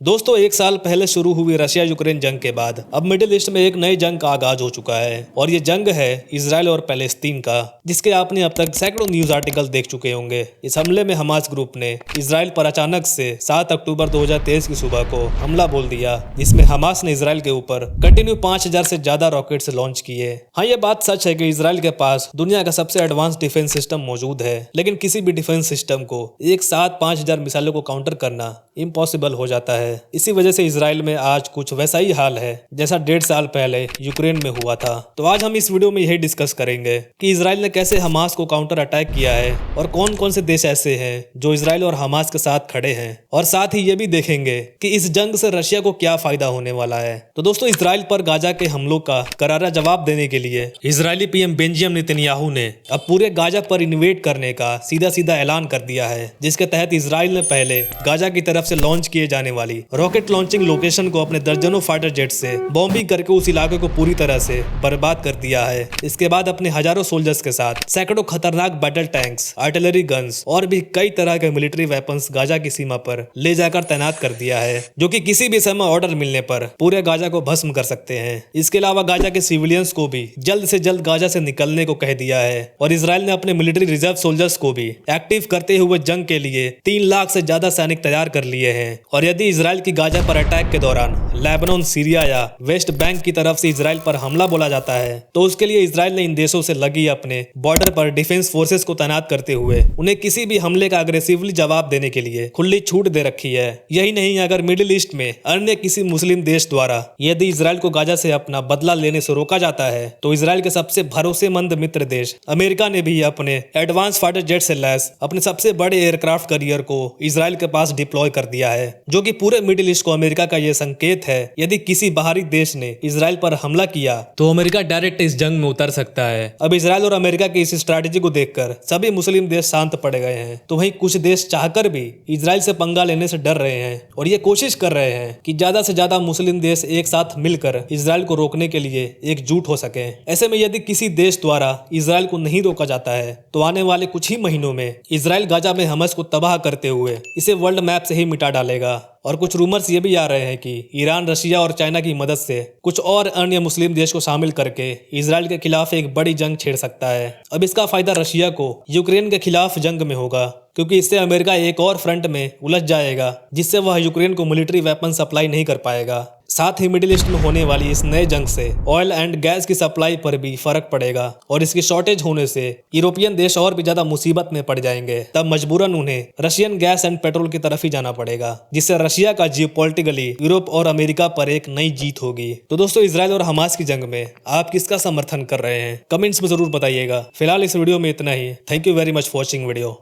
दोस्तों, एक साल पहले शुरू हुई रशिया यूक्रेन जंग के बाद अब मिडिल ईस्ट में एक नई जंग का आगाज हो चुका है और ये जंग है इजराइल और पैलेस्तीन का, जिसके आपने अब तक सैकड़ों न्यूज आर्टिकल देख चुके होंगे। इस हमले में हमास ग्रुप ने इजराइल पर अचानक से 7 अक्टूबर 2023 की सुबह को हमला बोल दिया, जिसमें हमास ने इजराइल के ऊपर कंटिन्यू 5000 से ज्यादा रॉकेट्स लॉन्च किए। हाँ, ये बात सच है कि इजराइल के पास दुनिया का सबसे एडवांस डिफेंस सिस्टम मौजूद है, लेकिन किसी भी डिफेंस सिस्टम को एक साथ 5000 मिसाइलों को काउंटर करना इम्पॉसिबल हो जाता है। इसी वजह से इजराइल में आज कुछ वैसा ही हाल है जैसा 1.5 साल पहले यूक्रेन में हुआ था। तो आज हम इस वीडियो में यही डिस्कस करेंगे कि इजराइल ने कैसे हमास को काउंटर अटैक किया है और कौन कौन से देश ऐसे हैं जो इजराइल और हमास के साथ खड़े हैं, और साथ ही ये भी देखेंगे कि इस जंग से रशिया को क्या फायदा होने वाला है। तो दोस्तों, इजराइल पर गाजा के हमलों का करारा जवाब देने के लिए इजरायली पीएम बेंजामिन नेतन्याहू ने अब पूरे गाजा पर इन्वेड करने का सीधा सीधा ऐलान कर दिया है, जिसके तहत इजराइल ने पहले गाजा की तरफ से लॉन्च किए जाने वाली रॉकेट लॉन्चिंग लोकेशन को अपने दर्जनों फाइटर जेट से बॉम्बिंग करके उस इलाके को पूरी तरह से बर्बाद कर दिया है। इसके बाद अपने हजारों सोल्जर्स के साथ सैकड़ों खतरनाक बैटल टैंक्स, आर्टिलरी गन्स और भी कई तरह के मिलिट्री वेपन्स गाजा की सीमा पर ले जाकर तैनात कर दिया है, जो कि किसी भी समय ऑर्डर मिलने पर पूरे गाजा को भस्म कर सकते हैं। इसके अलावा गाजा के सिविलियंस को भी जल्द से जल्द गाजा से निकलने को कह दिया है और इजराइल ने अपने मिलिट्री रिजर्व सोल्जर्स को भी एक्टिव करते हुए जंग के लिए 3 लाख से ज्यादा सैनिक तैयार कर लिए हैं। और यदि इजराइल की गाजा पर अटैक के दौरान लेबनान, सीरिया या वेस्ट बैंक की तरफ से इजराइल पर हमला बोला जाता है, तो उसके लिए इजराइल ने इन देशों से लगी अपने बॉर्डर पर डिफेंस फोर्सेस को तैनात करते हुए उन्हें किसी भी हमले का अग्रेसिवली जवाब देने के लिए खुली छूट दे रखी है। यही नहीं, अगर मिडिल ईस्ट में अन्य किसी मुस्लिम देश द्वारा यदि इजराइल को गाजा से अपना बदला लेने से रोका जाता है, तो इजराइल के सबसे भरोसेमंद मित्र देश अमेरिका ने भी अपने एडवांस फाइटर जेट से लैस अपने सबसे बड़े एयरक्राफ्ट कैरियर को इजराइल के पास डिप्लॉय कर दिया है, जो कि पूरे मिडिल ईस्ट को अमेरिका का यह संकेत है यदि किसी बाहरी देश ने इजराइल पर हमला किया तो अमेरिका डायरेक्ट इस जंग में उतर सकता है। अब इजराइल और अमेरिका की इस स्ट्रैटेजी को देखकर सभी मुस्लिम देश शांत पड़ गए हैं, तो वहीं कुछ देश चाहकर भी इजराइल से पंगा लेने से डर रहे हैं और ये कोशिश कर रहे हैं कि ज्यादा से ज्यादा मुस्लिम देश एक साथ मिलकर इजराइल को रोकने के लिए एकजुट हो सके। ऐसे में यदि किसी देश द्वारा इजराइल को नहीं रोका जाता है, तो आने वाले कुछ ही महीनों में इजराइल गाजा में हमास को तबाह करते हुए इसे वर्ल्ड मैप से ही मिटा डालेगा। और कुछ रूमर्स ये भी आ रहे हैं कि ईरान, रशिया और चाइना की मदद से कुछ और अन्य मुस्लिम देश को शामिल करके इजराइल के खिलाफ एक बड़ी जंग छेड़ सकता है। अब इसका फायदा रशिया को यूक्रेन के खिलाफ जंग में होगा, क्योंकि इससे अमेरिका एक और फ्रंट में उलझ जाएगा, जिससे वह यूक्रेन को मिलिट्री वेपन सप्लाई नहीं कर पाएगा। साथ ही मिडिल ईस्ट में होने वाली इस नए जंग से ऑयल एंड गैस की सप्लाई पर भी फर्क पड़ेगा और इसकी शॉर्टेज होने से यूरोपियन देश और भी ज्यादा मुसीबत में पड़ जाएंगे। तब मजबूरन उन्हें रशियन गैस एंड पेट्रोल की तरफ ही जाना पड़ेगा, जिससे रशिया का जियोपॉलिटिकली यूरोप और अमेरिका पर एक नई जीत होगी। तो दोस्तों, इजराइल और हमास की जंग में आप किसका समर्थन कर रहे हैं, कमेंट्स में जरूर बताइएगा। फिलहाल इस वीडियो में इतना ही। Thank you very much for watching video.